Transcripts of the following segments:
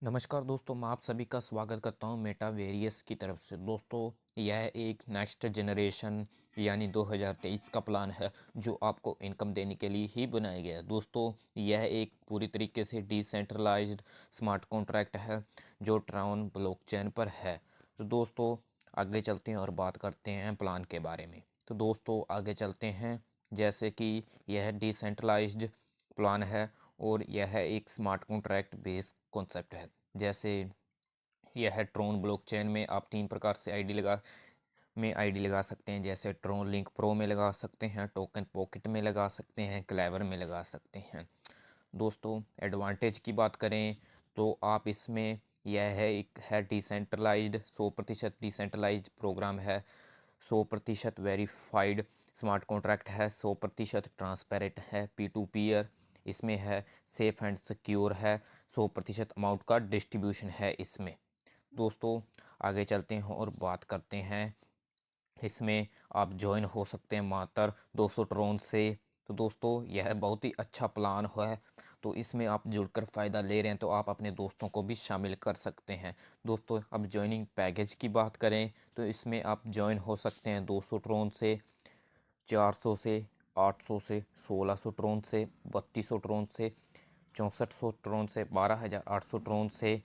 नमस्कार दोस्तों, मैं आप सभी का स्वागत करता हूं मेटा वेरियस की तरफ से। दोस्तों, यह एक नेक्स्ट जनरेशन यानी 2023 का प्लान है जो आपको इनकम देने के लिए ही बनाया गया है। दोस्तों, यह एक पूरी तरीके से डिसेंट्रलाइज्ड स्मार्ट कॉन्ट्रैक्ट है जो ट्रॉन ब्लॉकचेन पर है। तो दोस्तों, आगे चलते हैं और बात करते हैं प्लान के बारे में। तो दोस्तों, आगे चलते हैं। जैसे कि यह डिसेंट्रलाइज्ड प्लान है और यह एक स्मार्ट कॉन्ट्रैक्ट बेस्ड कॉन्सेप्ट है। जैसे यह ट्रोन ब्लॉकचेन में आप तीन प्रकार से आईडी लगा सकते हैं। जैसे ट्रोन लिंक प्रो में लगा सकते हैं, टोकन पॉकेट में लगा सकते हैं, क्लेवर में लगा सकते हैं। दोस्तों, एडवांटेज की बात करें तो आप इसमें यह है एक है डिसेंट्रलाइज्ड 100% डिसेंट्रलाइज्ड प्रोग्राम है, 100% वेरीफाइड स्मार्ट कॉन्ट्रैक्ट है, 100% ट्रांसपेरेंट है, पी टू पीयर इसमें है, सेफ एंड सिक्योर है, 100% अमाउंट का डिस्ट्रीब्यूशन है इसमें। दोस्तों, आगे चलते हैं और बात करते हैं। इसमें आप ज्वाइन हो सकते हैं मात्र 200 ट्रोन से। तो दोस्तों, यह बहुत ही अच्छा प्लान है। तो इसमें आप जुड़कर फ़ायदा ले रहे हैं तो आप अपने दोस्तों को भी शामिल कर सकते हैं। दोस्तों, अब ज्वाइनिंग पैकेज की बात करें तो इसमें आप ज्वाइन हो सकते हैं 200 ट्रोन से, 400 से, 800 से, 1600 ट्रोन से, 3200 ट्रोन से, 6400 ट्रोन से, 12800 ट्रोन से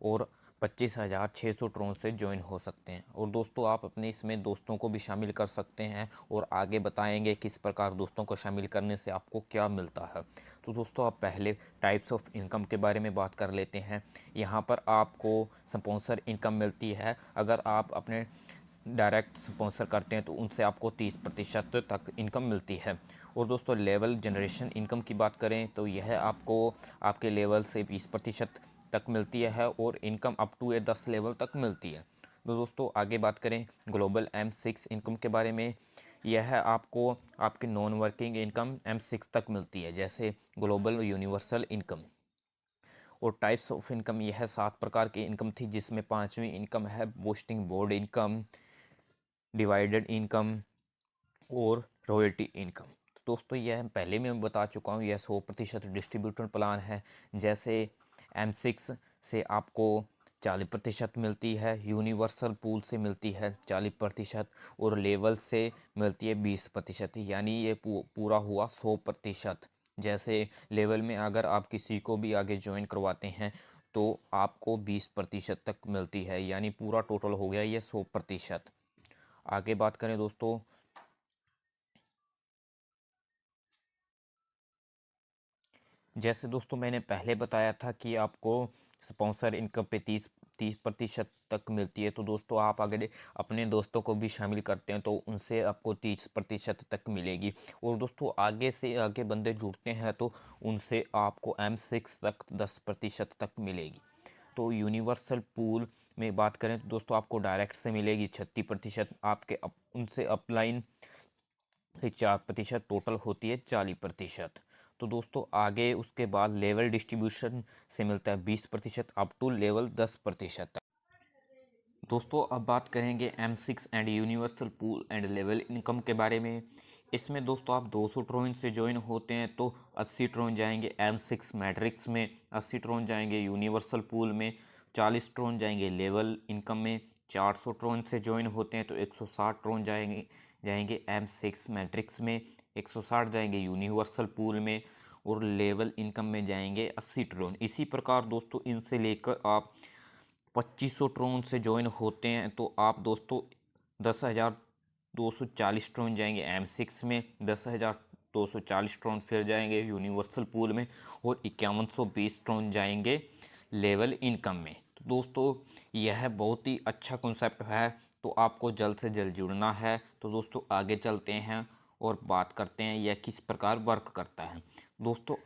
और 25,600 ट्रोन से ज्वाइन हो सकते हैं। और दोस्तों, आप अपने इसमें दोस्तों को भी शामिल कर सकते हैं और आगे बताएंगे किस प्रकार दोस्तों को शामिल करने से आपको क्या मिलता है। तो दोस्तों, आप पहले टाइप्स ऑफ इनकम के बारे में बात कर लेते हैं। यहाँ पर आपको स्पॉन्सर इनकम मिलती है। अगर आप अपने डायरेक्ट स्पॉन्सर करते हैं तो उनसे आपको 30% तक इनकम मिलती है। और दोस्तों, लेवल जनरेशन इनकम की बात करें तो यह आपको आपके लेवल से 20% तक मिलती है और इनकम अप टू 10 लेवल तक मिलती है। तो दोस्तों, आगे बात करें ग्लोबल M6 इनकम के बारे में। यह आपको आपकी नॉन वर्किंग इनकम M6 तक मिलती है, जैसे ग्लोबल यूनिवर्सल इनकम। और टाइप्स ऑफ इनकम यह 7 प्रकार की इनकम थी, जिसमें पांचवी इनकम है boosting board income, divided income और रॉयल्टी इनकम। तो दोस्तों, यह पहले मैं बता चुका हूँ, यह 100% डिस्ट्रीब्यूटर प्लान है। जैसे M6 से आपको 40% मिलती है, यूनिवर्सल पूल से मिलती है 40% और लेवल से मिलती है 20%, यानी ये पूरा हुआ 100%। जैसे लेवल में अगर आप किसी को भी आगे ज्वाइन करवाते हैं तो आपको 20% तक मिलती है, यानी पूरा टोटल हो गया ये 100%। आगे बात करें दोस्तों, जैसे दोस्तों मैंने पहले बताया था कि आपको स्पॉन्सर इनकम पे 30% तक मिलती है। तो दोस्तों, आप अगर अपने दोस्तों को भी शामिल करते हैं तो उनसे आपको 30% तक मिलेगी। और दोस्तों, आगे से आगे बंदे जुड़ते हैं तो उनसे आपको M6 तक 10% तक मिलेगी। तो यूनिवर्सल पूल में बात करें तो दोस्तों, आपको डायरेक्ट से मिलेगी 36%, आपके उनसे अपलाइन से 4%, टोटल होती है 40%। तो दोस्तों, आगे उसके बाद लेवल डिस्ट्रीब्यूशन से मिलता है 20% अप टू लेवल 10% तक। दोस्तों, अब बात करेंगे M6 and universal pool and level income के बारे में। इसमें दोस्तों, आप 200 ट्रोन से ज्वाइन होते हैं तो 80 ट्रोन जाएंगे M6 मैट्रिक्स में, 80 ट्रोन जाएंगे यूनिवर्सल पूल में, 40 ट्रोन जाएंगे लेवल इनकम में। 400 ट्रोन से ज्वाइन होते हैं तो 160 ट्रोन जाएंगे M6 मैट्रिक्स में, 160 जाएंगे यूनिवर्सल पूल में और लेवल इनकम में जाएंगे 80 ट्रोन। इसी प्रकार दोस्तों, इनसे लेकर आप 2500 ट्रोन से ज्वाइन होते हैं तो आप दोस्तों 10,240 ट्रोन जाएंगे M6 में, 10,240 ट्रोन फिर जाएंगे यूनिवर्सल पूल में और 5120 ट्रोन जाएंगे लेवल इनकम में। तो दोस्तों, यह बहुत ही अच्छा कॉन्सेप्ट है, तो आपको जल्द से जल्द जुड़ना है। तो दोस्तों, आगे चलते हैं और बात करते हैं यह किस प्रकार वर्क करता है। दोस्तों,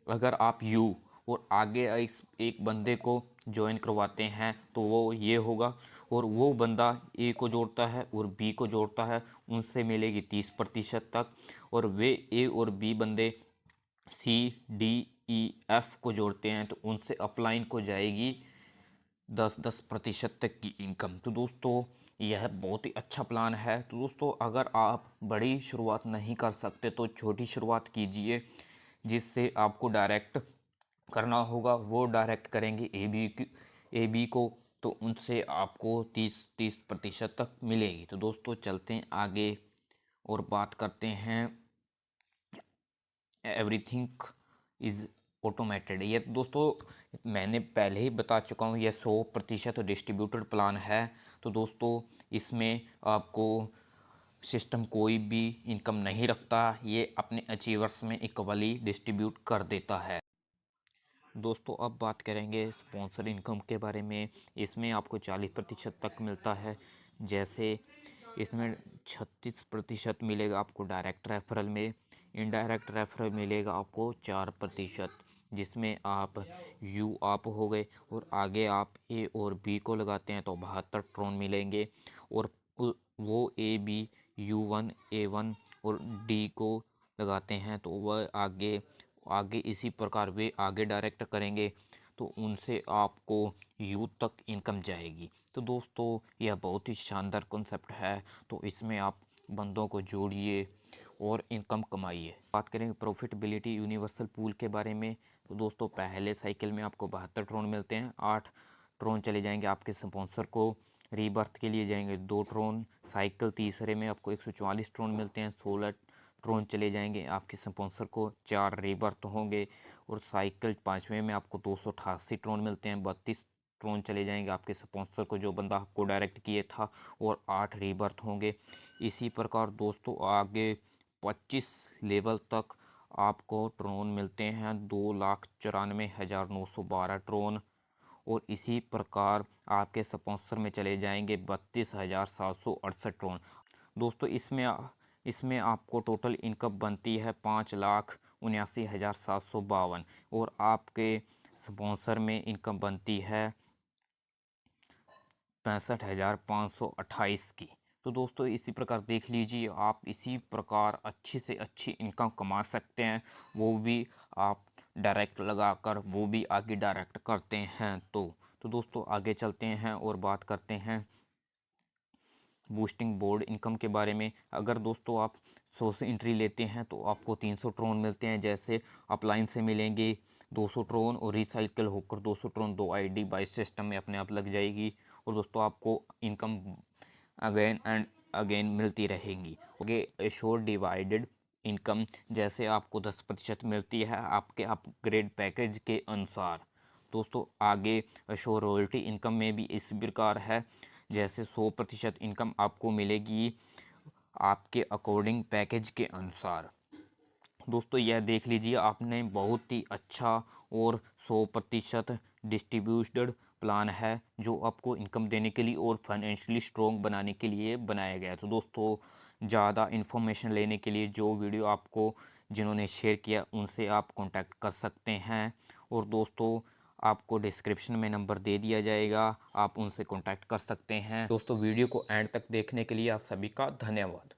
अगर आप यू और आगे इस एक बंदे को ज्वाइन करवाते हैं तो वो ये होगा, और वो बंदा ए को जोड़ता है और बी को जोड़ता है, उनसे मिलेगी 30% तक। और वे ए और बी बंदे सी डी ई एफ को जोड़ते हैं तो उनसे अपलाइन को जाएगी 10% तक की इनकम। तो दोस्तों, यह बहुत ही अच्छा प्लान है। तो दोस्तों, अगर आप बड़ी शुरुआत नहीं कर सकते तो छोटी शुरुआत कीजिए, जिससे आपको डायरेक्ट करना होगा वो डायरेक्ट करेंगे ए बी को, तो उनसे आपको 30% तक मिलेगी। तो दोस्तों चलते हैं आगे और बात करते हैं एवरीथिंग इज़ ऑटोमेटेड। ये दोस्तों मैंने पहले ही बता चुका हूँ, यह 100% डिस्ट्रीब्यूटेड प्लान है। तो दोस्तों इसमें आपको सिस्टम कोई भी इनकम नहीं रखता, ये अपने अचीवर्स में इक्वली डिस्ट्रीब्यूट कर देता है। दोस्तों अब बात करेंगे स्पॉन्सर इनकम के बारे में। इसमें आपको 40% तक मिलता है। जैसे इसमें 36% मिलेगा आपको डायरेक्ट रेफरल में, इनडायरेक्ट रेफरल मिलेगा आपको 4%, जिसमें आप आप हो गए और आगे आप ए और बी को लगाते हैं तो 72 ट्रोन मिलेंगे। और वो ए बी U1 A1 और डी को लगाते हैं तो वह आगे आगे इसी प्रकार वे आगे डायरेक्ट करेंगे तो उनसे आपको यू तक इनकम जाएगी। तो दोस्तों यह बहुत ही शानदार कॉन्सेप्ट है, तो इसमें आप बंदों को जोड़िए और इनकम कमाइए। बात करेंगे प्रॉफिटेबिलिटी यूनिवर्सल पूल के बारे में। तो दोस्तों पहले साइकिल में आपको 72 ट्रोन मिलते हैं, 8 ट्रोन चले जाएंगे आपके स्पॉन्सर को, रीबर्थ के लिए जाएंगे 2 ट्रोन, साइकिल तीसरे में आपको 144 ट्रोन मिलते हैं, 16 ट्रोन चले जाएंगे आपके स्पॉन्सर को, 4 रीबर्थ होंगे। और साइकिल पाँचवें में आपको 288 ट्रोन मिलते हैं, 32 ट्रोन चले जाएंगे आपके स्पॉन्सर को जो बंदा आपको डायरेक्ट किए था, और 8 रीबर्थ होंगे। इसी प्रकार दोस्तों आगे 25 लेवल तक आपको ट्रोन मिलते हैं 2,94,912 ट्रोन। और इसी प्रकार आपके स्पॉन्सर में चले जाएंगे 32,768 ट्रोन। दोस्तों इसमें आपको टोटल इनकम बनती है 5,79,752, और आपके स्पॉन्सर में इनकम बनती है 65,528 की। तो दोस्तों इसी प्रकार देख लीजिए, आप इसी प्रकार अच्छी से अच्छी इनकम कमा सकते हैं, वो भी आप डायरेक्ट लगाकर, वो भी आगे डायरेक्ट करते हैं। तो दोस्तों आगे चलते हैं और बात करते हैं बूस्टिंग बोर्ड इनकम के बारे में। अगर दोस्तों आप 100 से एंट्री लेते हैं तो आपको 300 ट्रोन मिलते हैं। जैसे अपलाइन से मिलेंगे 200 ट्रोन, और रिसाइकिल होकर 200 ट्रोन 2 ID 22 सिस्टम में अपने आप लग जाएगी। और दोस्तों आपको इनकम अगेन एंड अगेन मिलती रहेंगी। ओके, एश्योर डिवाइडेड इनकम, जैसे आपको 10% मिलती है आपके अपग्रेड पैकेज के अनुसार। दोस्तों आगे एश्योर रॉयल्टी इनकम में भी इस प्रकार है, जैसे 100% इनकम आपको मिलेगी आपके अकॉर्डिंग पैकेज के अनुसार। दोस्तों यह देख लीजिए, आपने बहुत ही अच्छा और 100% डिस्ट्रीब्यूटेड प्लान है जो आपको इनकम देने के लिए और फाइनेंशियली स्ट्रॉन्ग बनाने के लिए बनाया गया है। तो दोस्तों ज़्यादा इन्फॉर्मेशन लेने के लिए जो वीडियो आपको जिन्होंने शेयर किया उनसे आप कांटेक्ट कर सकते हैं। और दोस्तों आपको डिस्क्रिप्शन में नंबर दे दिया जाएगा, आप उनसे कांटेक्ट कर सकते हैं। दोस्तों वीडियो को एंड तक देखने के लिए आप सभी का धन्यवाद।